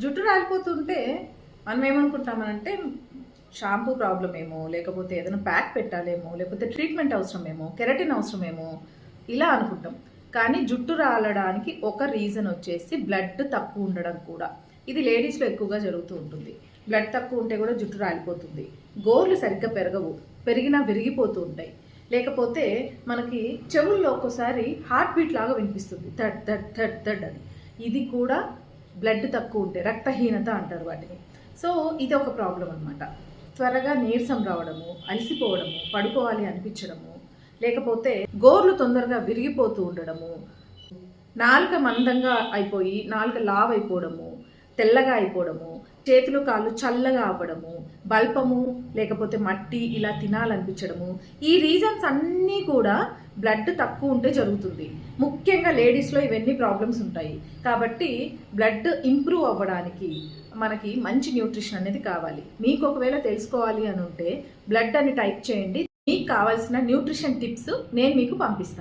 జుట్టు రాలిపోతుంటే మనం ఏమనుకుంటామనంటే షాంపూ ప్రాబ్లం ఏమో, లేకపోతే ఏదైనా ప్యాక్ పెట్టాలేమో, లేకపోతే ట్రీట్మెంట్ అవసరమేమో, కెరటిన్ అవసరమేమో ఇలా అనుకుంటాం. కానీ జుట్టు రాలడానికి ఒక రీజన్ వచ్చేసి బ్లడ్ తక్కువ ఉండడం కూడా. ఇది లేడీస్లో ఎక్కువగా జరుగుతూ ఉంటుంది. బ్లడ్ తక్కువ ఉంటే కూడా జుట్టు రాలిపోతుంది. గోర్లు సరిగ్గా పెరగవు, పెరిగినా విరిగిపోతూ ఉంటాయి. లేకపోతే మనకి చెవుల్లో ఒక్కోసారి హార్ట్ బీట్ లాగా వినిపిస్తుంది, థడ్ థడ్ థడ్ థడ్ అని. ఇది కూడా బ్లడ్ తక్కువ ఉంటే, రక్తహీనత అంటారు వాటిని. సో ఇది ఒక ప్రాబ్లం అనమాట. త్వరగా నీరసం రావడము, అలసిపోవడము, పడుకోవాలి అనిపించడము, లేకపోతే గోర్లు తొందరగా విరిగిపోతూ ఉండడము, నాలుక మందంగా అయిపోయి నాలుక లావ్ అయిపోవడము, తెల్లగా అయిపోవడము, చేతులు కాళ్ళు చల్లగా అవ్వడము, బల్పము లేకపోతే మట్టి ఇలా తినాలనిపించడము, ఈ రీజన్స్ అన్నీ కూడా బ్లడ్ తక్కువ ఉంటే జరుగుతుంది. ముఖ్యంగా లేడీస్లో ఇవన్నీ ప్రాబ్లమ్స్ ఉంటాయి. కాబట్టి బ్లడ్ ఇంప్రూవ్ అవ్వడానికి మనకి మంచి న్యూట్రిషన్ అనేది కావాలి. మీకు ఒకవేళ తెలుసుకోవాలి అని ఉంటే బ్లడ్ అని టైప్ చేయండి. మీకు కావాల్సిన న్యూట్రిషన్ టిప్స్ నేను మీకు పంపిస్తాను.